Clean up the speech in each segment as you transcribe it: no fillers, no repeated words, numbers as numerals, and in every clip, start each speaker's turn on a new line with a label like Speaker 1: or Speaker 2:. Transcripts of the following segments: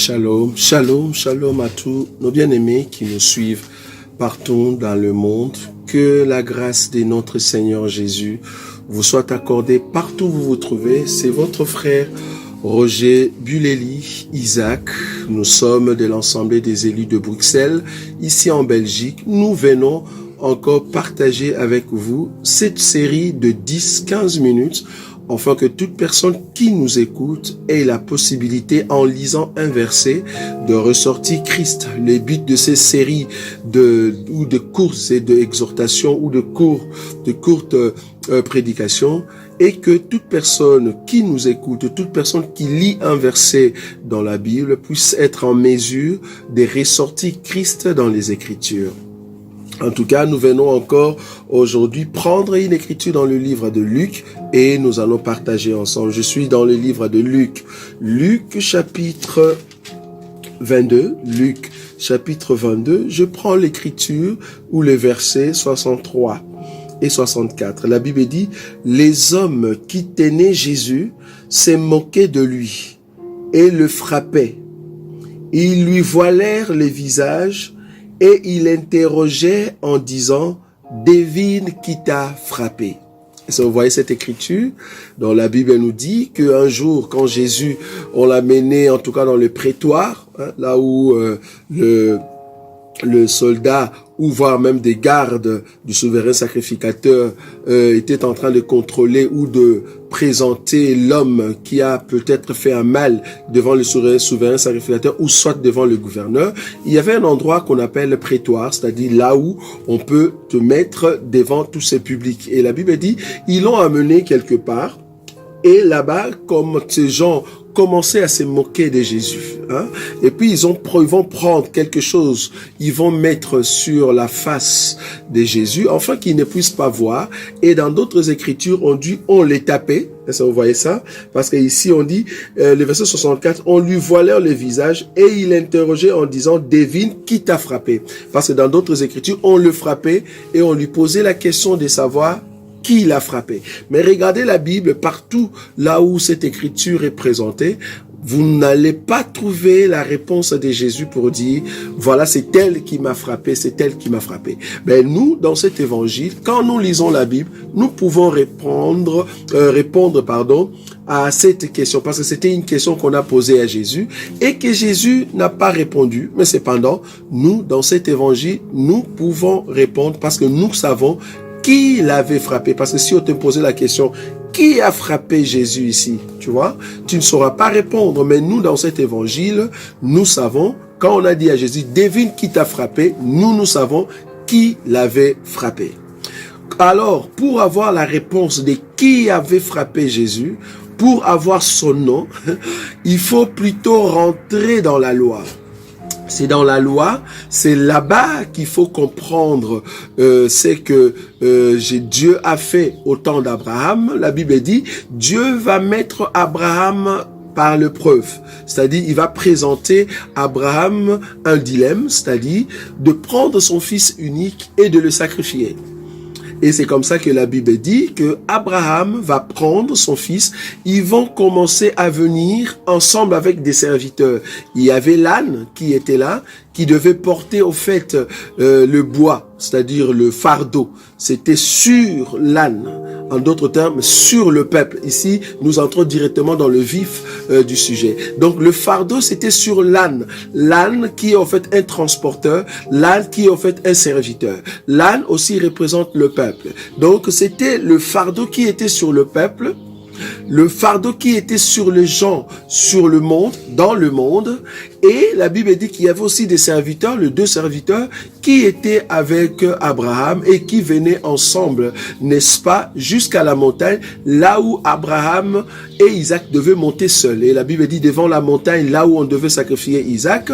Speaker 1: Shalom, shalom, shalom à tous nos bien-aimés qui nous suivent partout dans le monde. Que la grâce de notre Seigneur Jésus vous soit accordée partout où vous vous trouvez. C'est votre frère Roger Buleli Isaac. Nous sommes de l'Assemblée des élus de Bruxelles, ici en Belgique. Nous venons encore partager avec vous cette série de 10-15 minutes afin que toute personne qui nous écoute ait la possibilité, en lisant un verset, de ressortir Christ. Le but de ces séries de courses et d'exhortations ou de courtes prédications est que toute personne qui nous écoute, toute personne qui lit un verset dans la Bible puisse être en mesure de ressortir Christ dans les Écritures. En tout cas, nous venons encore aujourd'hui prendre une écriture dans le livre de Luc et nous allons partager ensemble. Je suis dans le livre de Luc. Luc chapitre 22. Luc chapitre 22. Je prends l'écriture ou les versets 63 et 64. La Bible dit, les hommes qui tenaient Jésus se moquaient de lui et le frappaient. Ils lui voilèrent les visages et il interrogeait en disant, devine qui t'a frappé. Et ça, vous voyez cette écriture, dans la Bible, elle nous dit qu'un jour, quand Jésus, on l'a mené, en tout cas dans le prétoire, là où le soldat, ou voire même des gardes du souverain sacrificateur étaient en train de contrôler ou de présenter l'homme qui a peut-être fait un mal devant le souverain sacrificateur ou soit devant le gouverneur. Il y avait un endroit qu'on appelle le prétoire, c'est-à-dire là où on peut te mettre devant tous ces publics. Et la Bible dit, ils l'ont amené quelque part. Et là-bas, comme ces gens commençaient à se moquer de Jésus, et puis ils vont prendre quelque chose, ils vont mettre sur la face de Jésus, afin qu'ils ne puissent pas voir. Et dans d'autres écritures, on les tapait. Ça, vous voyez ça? Parce que ici on dit, le verset 64, on lui voilait le visage et il interrogeait en disant, devine qui t'a frappé. Parce que dans d'autres écritures, on le frappait et on lui posait la question de savoir qui l'a frappé. Mais regardez la Bible, partout là où cette écriture est présentée, vous n'allez pas trouver la réponse de Jésus pour dire, voilà, c'est elle qui m'a frappé, c'est elle qui m'a frappé. Mais nous, dans cet évangile, quand nous lisons la Bible, nous pouvons répondre à cette question, parce que c'était une question qu'on a posée à Jésus et que Jésus n'a pas répondu. Mais cependant, nous, dans cet évangile, nous pouvons répondre parce que nous savons qui l'avait frappé. Parce que si on te posait la question, qui a frappé Jésus ici? Tu vois, tu ne sauras pas répondre. Mais nous, dans cet évangile, nous savons, quand on a dit à Jésus, devine qui t'a frappé, nous savons qui l'avait frappé. Alors, pour avoir la réponse de qui avait frappé Jésus, pour avoir son nom, il faut plutôt rentrer dans la loi. C'est dans la loi, c'est là-bas qu'il faut comprendre ce que Dieu a fait au temps d'Abraham. La Bible dit, Dieu va mettre Abraham par l'épreuve. C'est-à-dire, il va présenter à Abraham un dilemme, c'est-à-dire de prendre son fils unique et de le sacrifier. Et c'est comme ça que la Bible dit que Abraham va prendre son fils. Ils vont commencer à venir ensemble avec des serviteurs. Il y avait l'âne qui était là, qui devait porter au fait le bois, c'est-à-dire le fardeau. C'était sur l'âne. En d'autres termes, sur le peuple. Ici, nous entrons directement dans le vif du sujet. Donc, le fardeau, c'était sur l'âne. L'âne qui est en fait un transporteur. L'âne qui est en fait un serviteur. L'âne aussi représente le peuple. Donc, c'était le fardeau qui était sur le peuple. Le fardeau qui était sur les gens, sur le monde, dans le monde. Et la Bible dit qu'il y avait aussi des serviteurs, les deux serviteurs, qui étaient avec Abraham et qui venaient ensemble, n'est-ce pas, jusqu'à la montagne, là où Abraham et Isaac devaient monter seuls. Et la Bible dit devant la montagne, là où on devait sacrifier Isaac,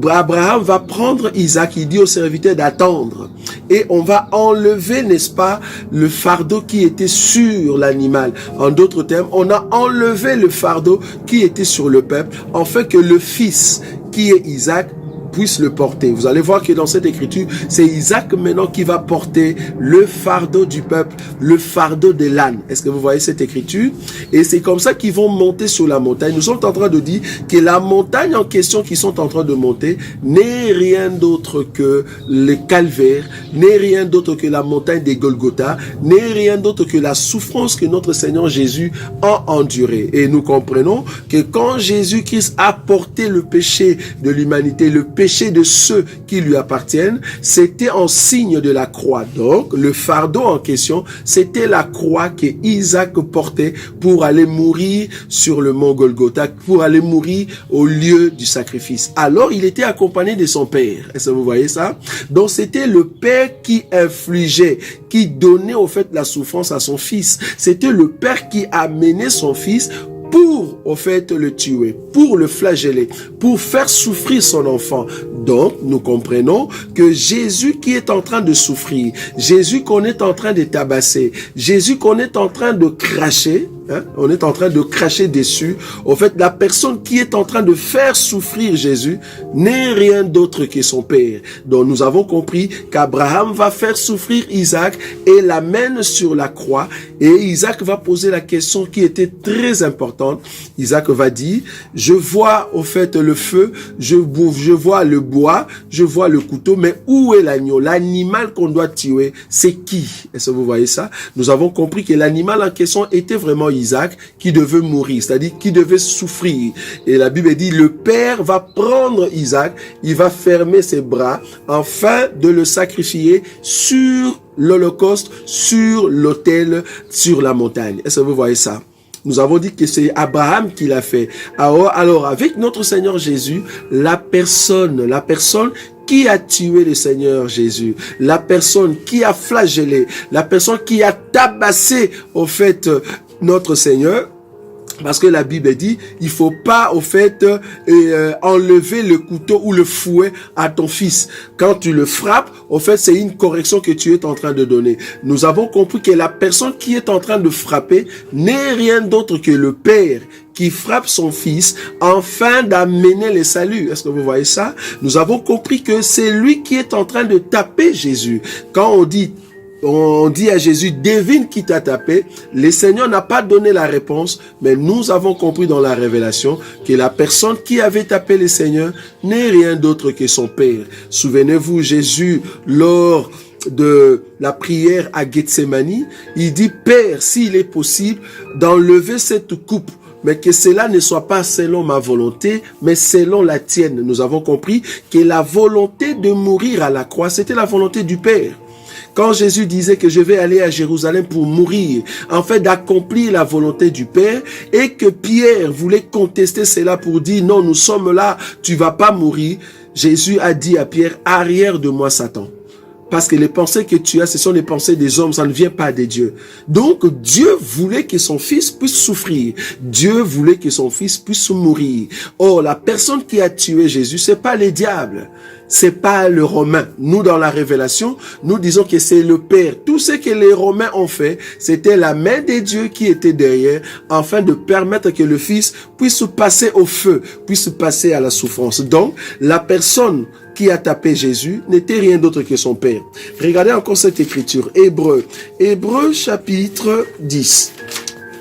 Speaker 1: Abraham va prendre Isaac, il dit au serviteur d'attendre. Et on va enlever, n'est-ce pas, le fardeau qui était sur l'animal. En d'autres termes, on a enlevé le fardeau qui était sur le peuple, afin que le fils, qui est Isaac, puisse le porter. Vous allez voir que dans cette écriture, c'est Isaac maintenant qui va porter le fardeau du peuple, le fardeau de l'âne. Est-ce que vous voyez cette écriture? Et c'est comme ça qu'ils vont monter sur la montagne. Nous sommes en train de dire que la montagne en question qu'ils sont en train de monter n'est rien d'autre que le calvaire, n'est rien d'autre que la montagne des Golgotha, n'est rien d'autre que la souffrance que notre Seigneur Jésus a endurée. Et nous comprenons que quand Jésus-Christ a porté le péché de l'humanité, le péché de ceux qui lui appartiennent, c'était en signe de la croix. Donc, le fardeau en question, c'était la croix que Isaac portait pour aller mourir sur le mont Golgotha, pour aller mourir au lieu du sacrifice. Alors, il était accompagné de son père. Est-ce que vous voyez ça? Donc, c'était le père qui infligeait, qui donnait au fait la souffrance à son fils. C'était le père qui amenait son fils pour, au fait, le tuer, pour le flageller, pour faire souffrir son enfant. Donc, nous comprenons que Jésus qui est en train de souffrir, Jésus qu'on est en train de tabasser, Jésus qu'on est en train de cracher, on est en train de cracher dessus. En fait, la personne qui est en train de faire souffrir Jésus n'est rien d'autre que son père. Donc, nous avons compris qu'Abraham va faire souffrir Isaac et l'amène sur la croix. Et Isaac va poser la question qui était très importante. Isaac va dire, je vois au fait le feu, je vois le bois, je vois le couteau, mais où est l'agneau? L'animal qu'on doit tuer, c'est qui? Est-ce que vous voyez ça? Nous avons compris que l'animal en question était vraiment Isaac qui devait mourir, c'est-à-dire qui devait souffrir. Et la Bible dit, le père va prendre Isaac, il va fermer ses bras afin de le sacrifier sur l'Holocauste, sur l'autel, sur la montagne. Est-ce que vous voyez ça? Nous avons dit que c'est Abraham qui l'a fait. Alors, avec notre Seigneur Jésus, la personne qui a tué le Seigneur Jésus, la personne qui a flagellé, la personne qui a tabassé, au fait, notre Seigneur, parce que la Bible dit, il faut pas, au fait, enlever le couteau ou le fouet à ton fils. Quand tu le frappes, au fait, c'est une correction que tu es en train de donner. Nous avons compris que la personne qui est en train de frapper n'est rien d'autre que le père qui frappe son fils afin d'amener le salut. Est-ce que vous voyez ça? Nous avons compris que c'est lui qui est en train de taper Jésus. Quand on dit à Jésus, devine qui t'a tapé, le Seigneur n'a pas donné la réponse, mais nous avons compris dans la révélation que la personne qui avait tapé le Seigneur n'est rien d'autre que son Père. Souvenez-vous, Jésus, lors de la prière à Gethsémani, il dit, Père, s'il est possible, d'enlever cette coupe, mais que cela ne soit pas selon ma volonté, mais selon la tienne. Nous avons compris que la volonté de mourir à la croix, c'était la volonté du Père. Quand Jésus disait que je vais aller à Jérusalem pour mourir, en fait d'accomplir la volonté du Père, et que Pierre voulait contester cela pour dire non, nous sommes là, tu vas pas mourir, Jésus a dit à Pierre, arrière de moi Satan. Parce que les pensées que tu as, ce sont les pensées des hommes, ça ne vient pas de Dieu. Donc, Dieu voulait que son fils puisse souffrir. Dieu voulait que son fils puisse mourir. Or, la personne qui a tué Jésus, c'est pas les diables. C'est pas le Romain. Nous, dans la révélation, nous disons que c'est le Père. Tout ce que les Romains ont fait, c'était la main de Dieu qui était derrière, afin de permettre que le Fils puisse passer au feu, puisse passer à la souffrance. Donc, la personne qui a tapé Jésus n'était rien d'autre que son Père. Regardez encore cette écriture. Hébreux chapitre 10.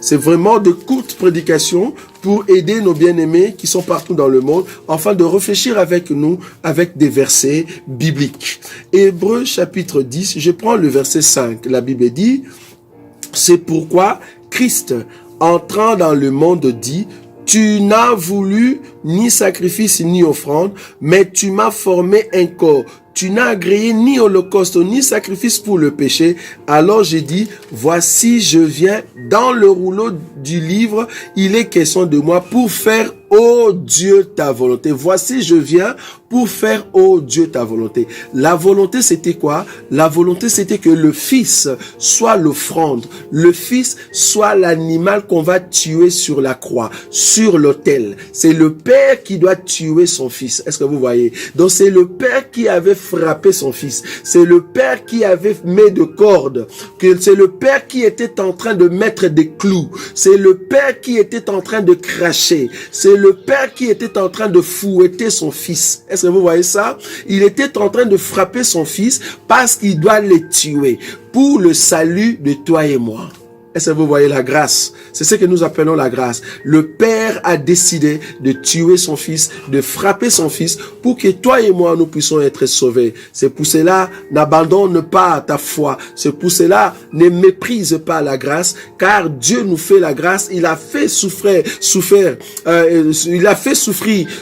Speaker 1: C'est vraiment de courtes prédications pour aider nos bien-aimés qui sont partout dans le monde, afin de réfléchir avec nous, avec des versets bibliques. Hébreux chapitre 10, je prends le verset 5. La Bible dit, c'est pourquoi Christ, entrant dans le monde, dit, tu n'as voulu ni sacrifice ni offrande, mais tu m'as formé un corps. Tu n'as agréé ni holocauste ni sacrifice pour le péché. Alors j'ai dit, voici je viens, dans le rouleau du livre, il est question de moi pour faire, ô Dieu, ta volonté. Voici je viens pour faire, ô Dieu, ta volonté. La volonté c'était quoi? La volonté c'était que le Fils soit l'offrande. Le Fils soit l'animal qu'on va tuer sur la croix, sur l'autel. C'est le Père qui doit tuer son Fils. Est-ce que vous voyez? Donc c'est le Père qui avait frappé son Fils. C'est le Père qui avait mis de cordes. C'est le Père qui était en train de mettre des clous. C'est le Père qui était en train de cracher. C'est le père qui était en train de fouetter son fils. Est-ce que vous voyez ça? Il était en train de frapper son fils parce qu'il doit le tuer pour le salut de toi et moi. Est-ce que vous voyez la grâce? C'est ce que nous appelons la grâce. Le Père a décidé de tuer son fils, de frapper son fils pour que toi et moi nous puissions être sauvés. C'est pour cela, n'abandonne pas ta foi. C'est pour cela, ne méprise pas la grâce, car Dieu nous fait la grâce. Il a fait souffrir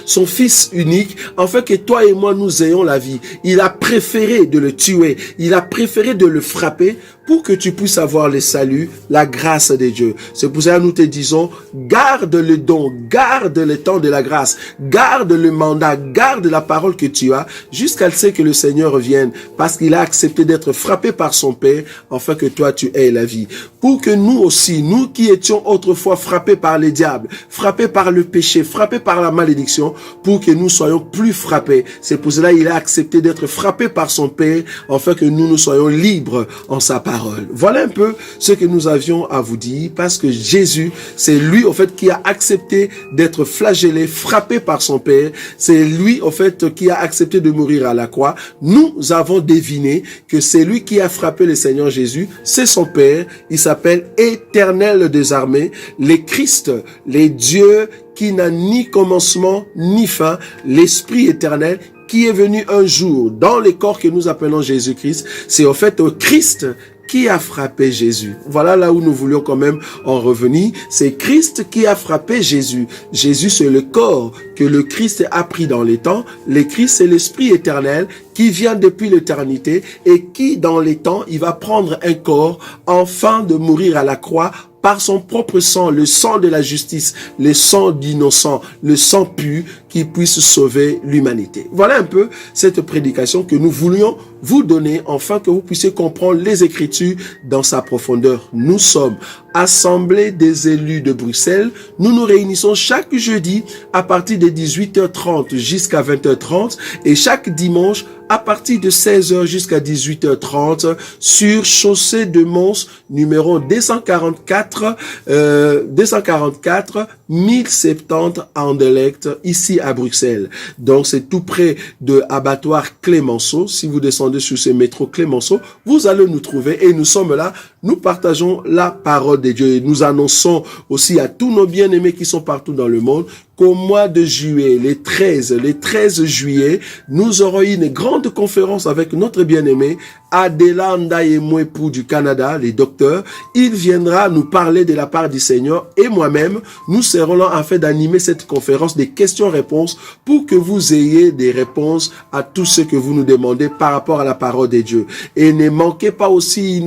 Speaker 1: son fils unique, afin que toi et moi nous ayons la vie. Il a préféré de le tuer. Il a préféré de le frapper pour que tu puisses avoir le salut, la grâce de Dieu. C'est pour ça que nous te disons, garde le don, garde le temps de la grâce, garde le mandat, garde la parole que tu as, jusqu'à ce que le Seigneur revienne, parce qu'il a accepté d'être frappé par son Père, afin que toi tu aies la vie. Pour que nous aussi, nous qui étions autrefois frappés par les diables, frappés par le péché, frappés par la malédiction, pour que nous soyons plus frappés. C'est pour cela qu'il a accepté d'être frappé par son Père, afin que nous soyons libres en sa parole. Voilà un peu ce que nous avions à vous dire, parce que Jésus, c'est lui au fait qui a accepté d'être flagellé, frappé par son Père. C'est lui au fait qui a accepté de mourir à la croix. Nous avons deviné que c'est lui qui a frappé le Seigneur Jésus, c'est son Père. Il s'appelle Éternel des armées, les Christ, les dieux qui n'a ni commencement ni fin, l'Esprit éternel qui est venu un jour dans les corps que nous appelons Jésus-Christ. C'est au fait au Christ qui a frappé Jésus. Voilà là où nous voulions quand même en revenir. C'est Christ qui a frappé Jésus. Jésus, c'est le corps que le Christ a pris dans les temps. Le Christ, c'est l'Esprit éternel qui vient depuis l'éternité et qui, dans les temps, il va prendre un corps afin de mourir à la croix par son propre sang, le sang de la justice, le sang d'innocent, le sang pur qui puisse sauver l'humanité. Voilà un peu cette prédication que nous voulions vous donner afin que vous puissiez comprendre les Écritures dans sa profondeur. Nous sommes Assemblée des élus de Bruxelles. Nous nous réunissons chaque jeudi à partir de 18h30 jusqu'à 20h30 et chaque dimanche à partir de 16h jusqu'à 18h30 sur Chaussée de Mons, numéro 244 1070 Anderlecht, ici à Bruxelles. Donc c'est tout près de Abattoir Clémenceau. Si vous descendez sur ce métro Clémenceau, vous allez nous trouver et nous sommes là. Nous partageons la parole de Dieu et nous annonçons aussi à tous nos bien-aimés qui sont partout dans le monde qu'au mois de juillet, les 13 juillet, nous aurons une grande conférence avec notre bien-aimé Adela Ndaye-Mwepu du Canada, les docteurs. Il viendra nous parler de la part du Seigneur et moi-même, nous serons là afin d'animer cette conférence des questions-réponses pour que vous ayez des réponses à tout ce que vous nous demandez par rapport à la parole de Dieu. Et ne manquez pas aussi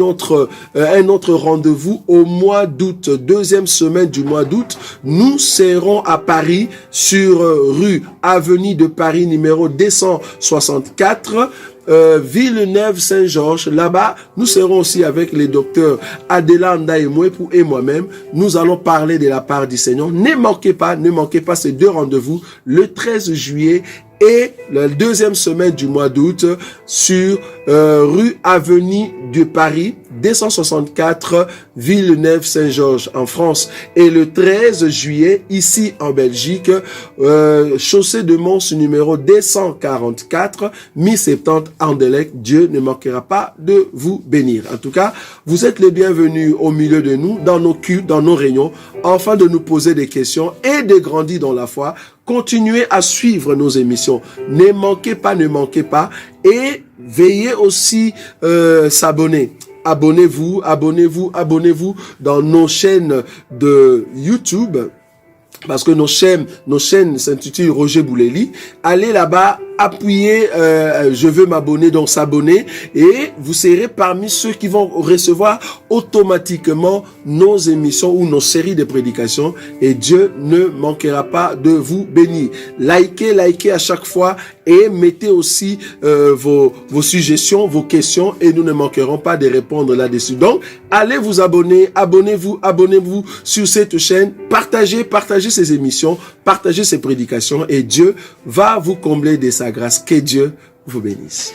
Speaker 1: un autre rendez-vous au mois d'août, deuxième semaine du mois d'août. Nous serons à Paris sur rue Avenue de Paris numéro 264. Villeneuve-Saint-Georges. Là-bas, nous serons aussi avec les docteurs Adela Ndaye-Mwepu et moi-même. Nous allons parler de la part du Seigneur. Ne manquez pas ces deux rendez-vous, le 13 juillet et la deuxième semaine du mois d'août sur rue Avenue de Paris 264 Villeneuve-Saint-Georges en France et le 13 juillet ici en Belgique Chaussée de Mons numéro 244 1070 Anderlecht. Dieu ne manquera pas de vous bénir. En tout cas, vous êtes les bienvenus au milieu de nous, dans nos cultes, dans nos réunions, afin de nous poser des questions et de grandir dans la foi. Continuez à suivre nos émissions. Ne manquez pas. Et veillez aussi s'abonner. Abonnez-vous dans nos chaînes de YouTube. Parce que nos chaînes s'intitulent Roger Bouleli. Allez là-bas, appuyez, je veux m'abonner, donc s'abonner. Et vous serez parmi ceux qui vont recevoir automatiquement nos émissions ou nos séries de prédications. Et Dieu ne manquera pas de vous bénir. Likez à chaque fois. Et mettez aussi vos suggestions, vos questions. Et nous ne manquerons pas de répondre là-dessus. Donc, allez vous abonner. Abonnez-vous sur cette chaîne. Partagez ces émissions. Partagez ces prédications. Et Dieu va vous combler de sa grâce. Que Dieu vous bénisse.